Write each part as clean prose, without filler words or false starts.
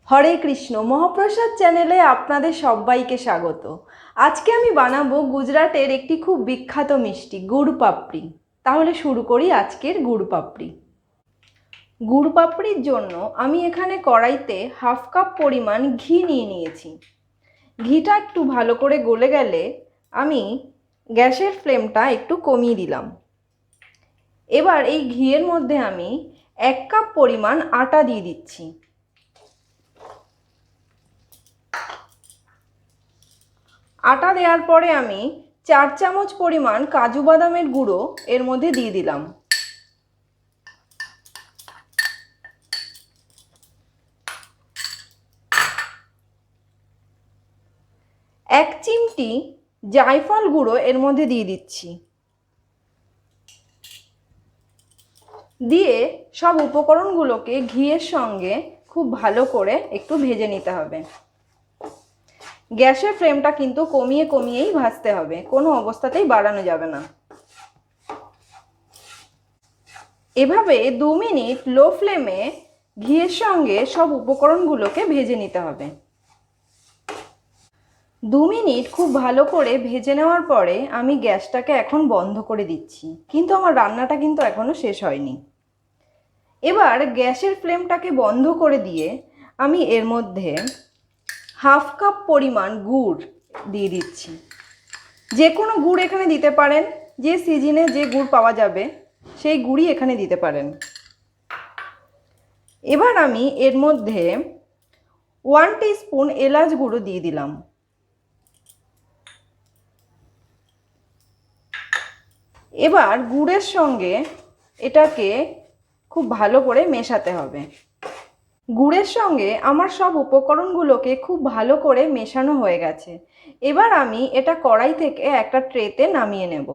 হরে কৃষ্ণ। মহাপ্রসাদ চ্যানেলে আপনাদের সবাইকে স্বাগত। আজকে আমি বানাবো গুজরাটের একটি খুব বিখ্যাত মিষ্টি গুড় পাপড়ি। তাহলে শুরু করি আজকের গুড় পাপড়ি। গুড় পাপড়ির জন্য আমি এখানে কড়াইতে হাফ কাপ পরিমাণ ঘি নিয়ে নিয়েছি। ঘিটা একটু ভালো করে গলে গেলে আমি গ্যাসের ফ্লেমটা একটু কমিয়ে দিলাম। এবার এই ঘিয়ের মধ্যে আমি 1 কাপ পরিমাণ আটা দিয়ে দিচ্ছি। আটা দেওয়ার পরে আমি 4 চামচ পরিমাণ কাজু বাদামের গুঁড়ো এর মধ্যে দিয়ে দিলাম। এক চিমটি জায়ফল গুঁড়ো এর মধ্যে দিয়ে দিচ্ছি। দিয়ে সব উপকরণগুলোকে ঘিয়ের সঙ্গে খুব ভালো করে একটু ভেজে নিতে হবে। গ্যাসের ফ্লেমটা কিন্তু কমিয়ে কমিয়েই ভাজতে হবে, কোনো অবস্থাতেই বাড়ানো যাবে না। এভাবে 2 মিনিট লো ফ্লেমে ঘিয়ের সঙ্গে সব উপকরণগুলোকে ভেজে নিতে হবে। 2 মিনিট খুব ভালো করে ভেজে নেওয়ার পরে আমি গ্যাসটাকে এখন বন্ধ করে দিচ্ছি, কিন্তু আমার রান্নাটা কিন্তু এখনও শেষ হয়নি। এবার গ্যাসের ফ্লেমটাকে বন্ধ করে দিয়ে আমি এর মধ্যে হাফ কাপ পরিমাণ গুড় দিয়ে দিচ্ছি। যে কোনো গুড় এখানে দিতে পারেন, যে সিজনে যে গুড় পাওয়া যাবে সেই গুড়ই এখানে দিতে পারেন। এবার আমি এর মধ্যে 1 টিস্পুন এলাচ গুঁড়ো দিয়ে দিলাম। এবার গুড়ের সঙ্গে এটাকে খুব ভালো করে মেশাতে হবে। গুড়ের সঙ্গে আমার সব উপকরণগুলোকে খুব ভালো করে মেশানো হয়ে গেছে। এবার আমি এটা কড়াই থেকে একটা ট্রেতে নামিয়ে নেব।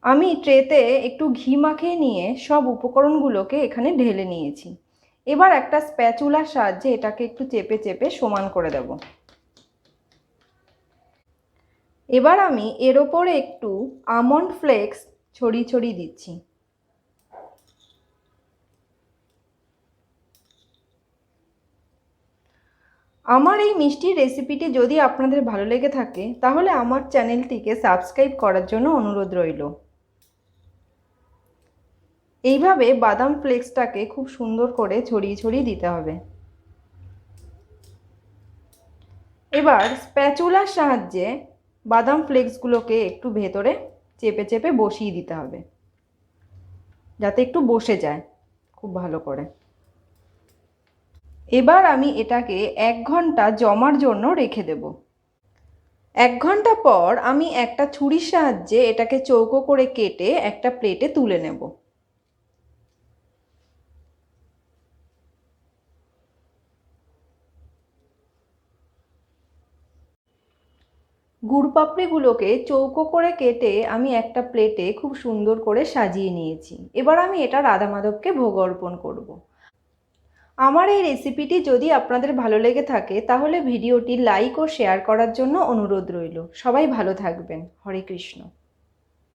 আমি ট্রেতে একটু ঘি মাখিয়ে নিয়ে সব উপকরণগুলোকে এখানে ঢেলে নিয়েছি। এবার একটা স্প্যাচুলার সাহায্যে এটাকে একটু চেপে চেপে সমান করে দেব। এবার আমি এর ওপরে একটু আমন্ড ফ্লেক্স ছড়িয়ে ছড়িয়ে দিচ্ছি। আমার এই মিষ্টির রেসিপিটি যদি আপনাদের ভালো লেগে থাকে তাহলে আমার চ্যানেলটিকে সাবস্ক্রাইব করার জন্য অনুরোধ রইল। এইভাবে বাদাম ফ্লেক্সটাকে খুব সুন্দর করে ছড়িয়ে ছড়িয়ে দিতে হবে। এবার স্প্যাচুলার সাহায্যে বাদাম ফ্লেক্সগুলোকে একটু ভেতরে চেপে চেপে বসিয়ে দিতে হবে, যাতে একটু বসে যায় খুব ভালো করে। এবার আমি এটাকে 1 ঘন্টা জমার জন্য রেখে দেব। 1 ঘন্টা পর আমি একটা ছুরির সাহায্যে এটাকে চৌকো করে কেটে একটা প্লেটে তুলে নেব। গুড় পাপড়িগুলোকে চৌকো করে কেটে আমি একটা প্লেটে খুব সুন্দর করে সাজিয়ে নিয়েছি। এবার আমি এটা রাধা মাধবকে ভোগ অর্পণ করব। আমার এই রেসিপিটি যদি আপনাদের ভালো লেগে থাকে তাহলে ভিডিওটি লাইক ও শেয়ার করার জন্য অনুরোধ রইল। সবাই ভালো থাকবেন। হরে কৃষ্ণ।